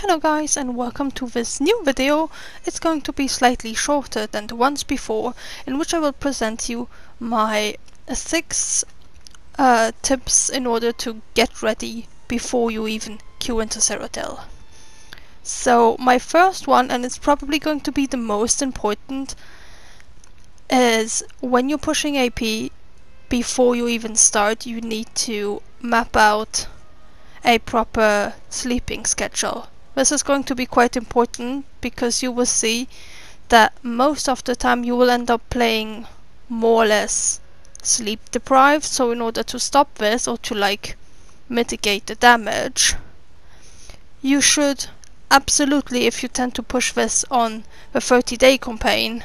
Hello guys, and welcome to this new video. It's going to be slightly shorter than the ones before, in which I will present you my 6 tips in order to get ready before you even queue into Cyrodiil. So my first one, and it's probably going to be the most important, is when you're pushing AP, before you even start, you need to map out a proper sleeping schedule. This is going to be quite important because you will see that most of the time you will end up playing more or less sleep deprived. So in order to stop this, or to mitigate the damage, you should absolutely, if you tend to push this on the 30-day campaign,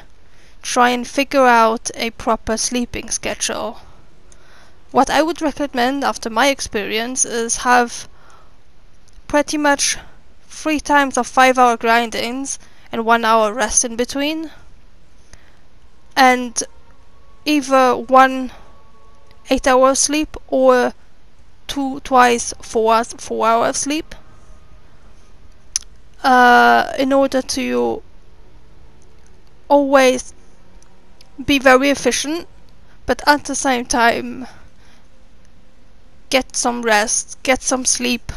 try and figure out a proper sleeping schedule. What I would recommend, after my experience, is have pretty much 3 times of 5-hour grindings and 1 hour rest in between, and either 1 8-hour sleep or twice 4 hours sleep, in order to always be very efficient, but at the same time get some rest, get some sleep,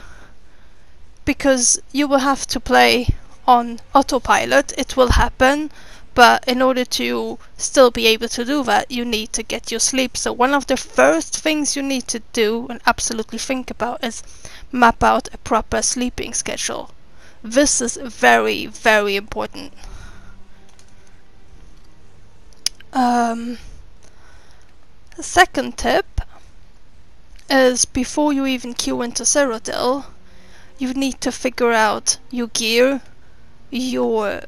because you will have to play on autopilot. It will happen, but in order to still be able to do that, you need to get your sleep. So one of the first things you need to do and absolutely think about is map out a proper sleeping schedule. This is very, very important. The second tip is, before you even queue into Cyrodiil, you need to figure out your gear, your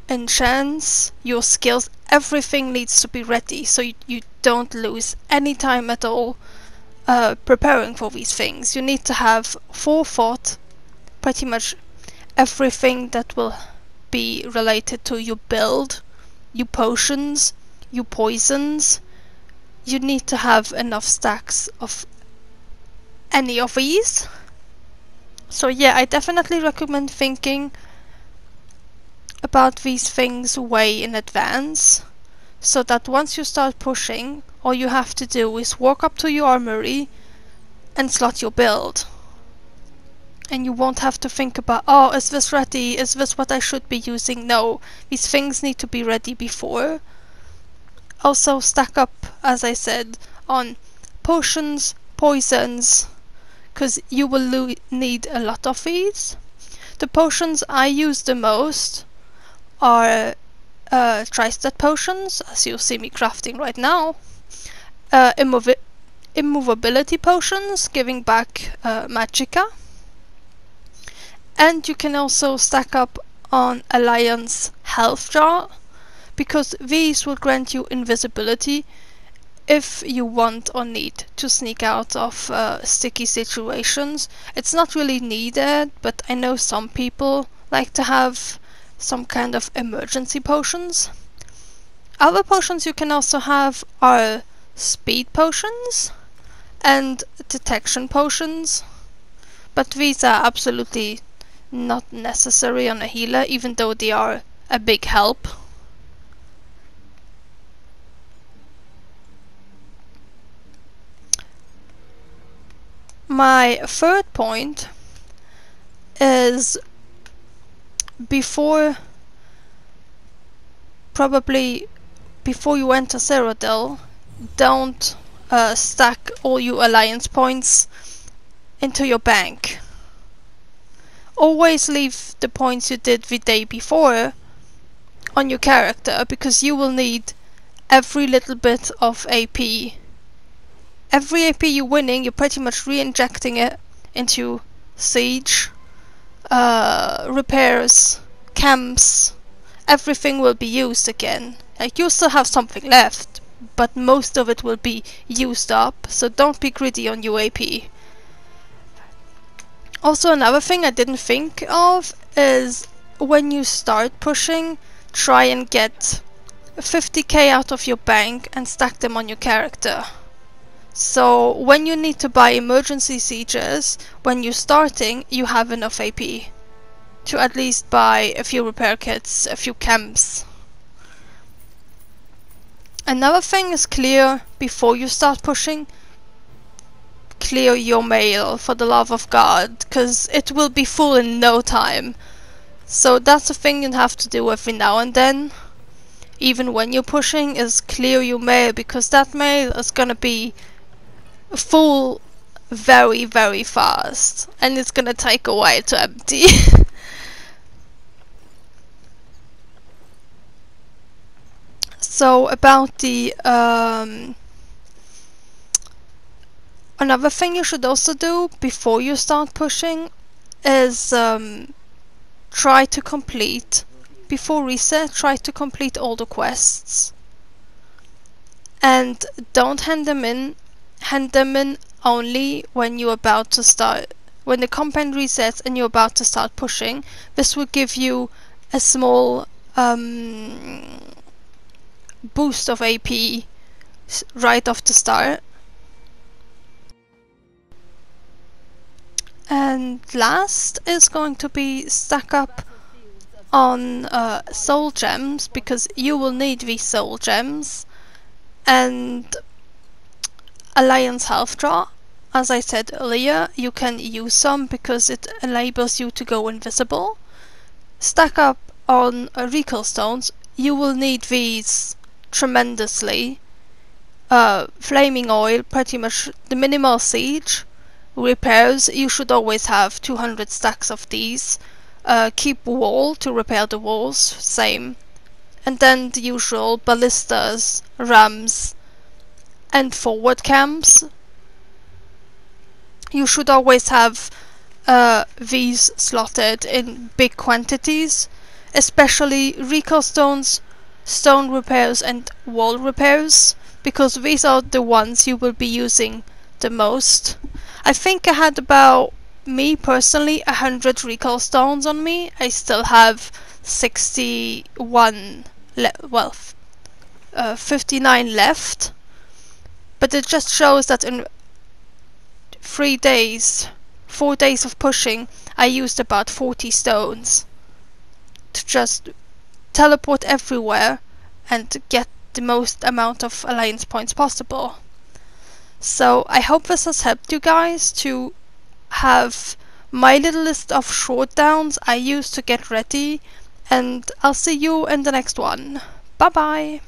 enchants, your skills. Everything needs to be ready so you don't lose any time at all preparing for these things. You need to have forethought pretty much everything that will be related to your build, your potions, your poisons. You need to have enough stacks of any of these. So yeah, I definitely recommend thinking about these things way in advance, so that once you start pushing, all you have to do is walk up to your armory and slot your build. And you won't have to think about, oh, is this ready? Is this what I should be using? No, these things need to be ready before. Also stack up, as I said, on potions, poisons, because you will need a lot of these. The potions I use the most are tri-stat potions, as you see me crafting right now, immovability potions, giving back magicka, and you can also stack up on Alliance health jar, because these will grant you invisibility if you want or need to sneak out of sticky situations. It's not really needed, but I know some people like to have some kind of emergency potions. Other potions you can also have are speed potions and detection potions, but these are absolutely not necessary on a healer, even though they are a big help. My third point is, probably before you enter Cyrodiil, don't stack all your alliance points into your bank. Always leave the points you did the day before on your character, because you will need every little bit of AP. Every AP you're winning, you're pretty much re-injecting it into siege, repairs, camps. Everything will be used again. Like, you still have something left, but most of it will be used up, so don't be greedy on your AP. Also, another thing I didn't think of is, when you start pushing, try and get 50k out of your bank and stack them on your character. So when you need to buy emergency sieges, when you're starting, you have enough AP. to at least buy a few repair kits, a few camps. Another thing is clear before you start pushing. Clear your mail, for the love of God, because it will be full in no time. So that's a thing you have to do every now and then, even when you're pushing, is clear your mail, because that mail is gonna be full very, very fast, and it's gonna take a while to empty. So about the another thing you should also do before you start pushing is try to complete, before reset, try to complete all the quests. And don't hand them in only when you're about to start, when the campaign resets and you're about to start pushing. This will give you a small boost of AP right off the start. And last is going to be stack up on soul gems, because you will need these soul gems, and Alliance health draw. As I said earlier, you can use some because it enables you to go invisible. Stack up on recall stones. You will need these tremendously. Flaming oil, pretty much the minimal siege. Repairs, you should always have 200 stacks of these. Keep wall to repair the walls, same. And then the usual ballistas, rams, and forward camps. You should always have these slotted in big quantities, especially recall stones, stone repairs, and wall repairs, because these are the ones you will be using the most. I think I had about, me personally, 100 recall stones on me. I still have 61 59 left, but it just shows that in 4 days of pushing, I used about 40 stones to just teleport everywhere and get the most amount of alliance points possible. So I hope this has helped you guys to have my little list of short downs I use to get ready, and I'll see you in the next one. Bye bye!